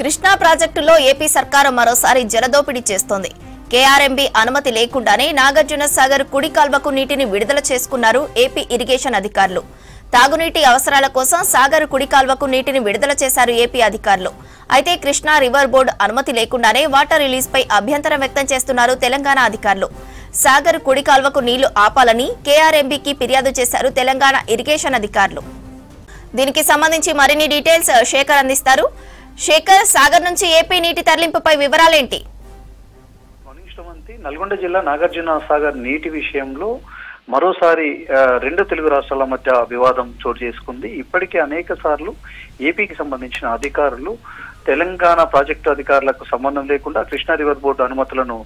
కృష్ణా ప్రాజెక్టులో ఏపీ సర్కారు మరోసారి జలదోపిడీ చేస్తోంది. కేఆర్ఎంబీ అనుమతి లేకుండానే నాగార్జున సాగర్ కుడి కాల్వకు నీటిని విడుదల చేసుకున్నారు ఏపీ ఇరిగేషన్ అధికారులు. తాగునీటి అవసరాల కోసం సాగర్ కుడి కాల్వకు నీటిని విడుదల చేశారు ఏపీ అధికారులు. అయితే కృష్ణా రివర్ బోర్డు అనుమతి లేకుండానే వాటర్ రిలీజ్ పై అభ్యంతరం వ్యక్తం చేస్తున్నారు తెలంగాణ అధికారులు. సాగర్ కుడి కాల్వకు నీళ్లు ఆపాలని కేఆర్ఎంబీకి ఫిర్యాదు చేశారు తెలంగాణ ఇరిగేషన్ అధికారులు. దీనికి సంబంధించి మరిన్ని డీటెయిల్స్ శేఖర్ అందిస్తారు. శేఖర్, సాగర్ నుంచి ఏపీ నీటి తరలింపుపై వివరాలేంటి? నల్గొండ జిల్లా నాగార్జున సాగర్ నీటి విషయంలో మరోసారి రెండు తెలుగు రాష్ట్రాల మధ్య వివాదం చోటు చేసుకుంది. ఇప్పటికే అనేక సార్లు ఏపీకి సంబంధించిన అధికారులు తెలంగాణ ప్రాజెక్టు అధికారులకు సంబంధం లేకుండా కృష్ణా రివర్ బోర్డు అనుమతులను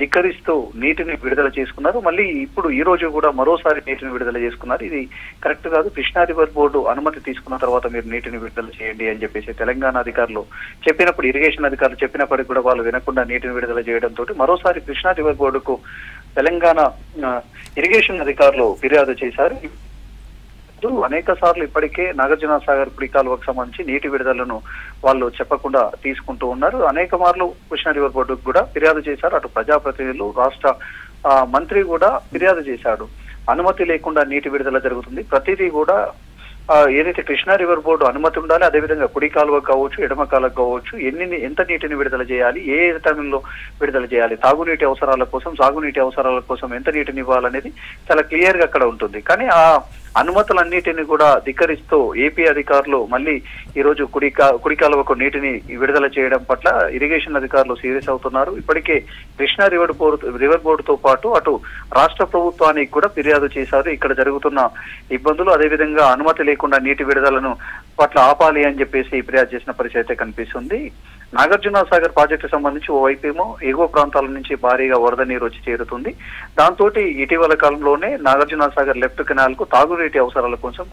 ధిక్కరిస్తూ నీటిని విడుదల చేసుకున్నారు. మళ్ళీ ఇప్పుడు ఈ రోజు కూడా మరోసారి నీటిని విడుదల చేసుకున్నారు. ఇది కరెక్ట్ కాదు, కృష్ణా రివర్ బోర్డు అనుమతి తీసుకున్న తర్వాత మీరు నీటిని విడుదల చేయండి అని చెప్పేసి తెలంగాణ అధికారులు చెప్పినప్పుడు, ఇరిగేషన్ అధికారులు చెప్పినప్పటికీ కూడా వాళ్ళు వినకుండా నీటిని విడుదల చేయడంతో మరోసారి కృష్ణా రివర్ బోర్డుకు తెలంగాణ ఇరిగేషన్ అధికారులు ఫిర్యాదు చేశారు. అనేక సార్లు ఇప్పటికే నాగార్జున సాగర్ కుడి కాలువకు సంబంధించి నీటి విడుదలను వాళ్ళు చెప్పకుండా తీసుకుంటూ ఉన్నారు. అనేక మార్లు కృష్ణా రివర్ బోర్డుకు కూడా ఫిర్యాదు చేశారు. అటు ప్రజాప్రతినిధులు, రాష్ట్ర మంత్రి కూడా ఫిర్యాదు చేశాడు. అనుమతి లేకుండా నీటి విడుదల జరుగుతుంది, ప్రతిదీ కూడా ఏదైతే కృష్ణా రివర్ బోర్డు అనుమతి ఉండాలి, అదేవిధంగా కుడి కాలువకు కావచ్చు, ఎడమ కాలువకు కావచ్చు, ఎంత నీటిని విడుదల చేయాలి, ఏ టైంలో విడుదల చేయాలి, తాగునీటి అవసరాల కోసం, సాగునీటి అవసరాల కోసం ఎంత నీటిని ఇవ్వాలనేది చాలా క్లియర్ గా అక్కడ ఉంటుంది. కానీ ఆ అనుమతులన్నిటిని కూడా ధిక్కరిస్తూ ఏపీ అధికారులు మళ్ళీ ఈ రోజు కుడి కాలువకు నీటిని విడుదల చేయడం పట్ల ఇరిగేషన్ అధికారులు సీరియస్ అవుతున్నారు. ఇప్పటికే కృష్ణా రివర్ బోర్డుతో పాటు అటు రాష్ట్ర ప్రభుత్వానికి కూడా ఫిర్యాదు చేశారు. ఇక్కడ జరుగుతున్న ఇబ్బందులు, అదేవిధంగా అనుమతి లేకుండా నీటి విడుదలను పట్ల ఆపాలి అని చెప్పేసి ఫిర్యాదు చేసిన పరిస్థితి అయితే కనిపిస్తుంది. నాగార్జున సాగర్ ప్రాజెక్టు సంబంధించి ఓవైపేమో ఎగువ ప్రాంతాల నుంచి భారీగా వరద నీరు వచ్చి చేరుతుంది. దాంతో ఇటీవల కాలంలోనే నాగార్జున సాగర్ లెఫ్ట్ కెనాల్ కు తాగునీటి అవసరాల కోసం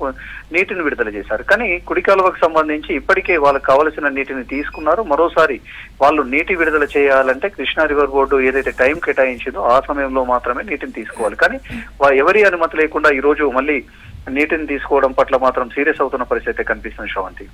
నీటిని విడుదల చేశారు. కానీ కుడి కాలువకు సంబంధించి ఇప్పటికే వాళ్ళకి కావలసిన నీటిని తీసుకున్నారు. మరోసారి వాళ్ళు నీటి విడుదల చేయాలంటే కృష్ణా రివర్ బోర్డు ఏదైతే టైం కేటాయించిందో ఆ సమయంలో మాత్రమే నీటిని తీసుకోవాలి. కానీ ఎవరి అనుమతి లేకుండా ఈ రోజు మళ్ళీ నీటిని తీసుకోవడం పట్ల మాత్రం సీరియస్ అవుతున్న పరిస్థితి కనిపిస్తుంది. శ్రవంతి.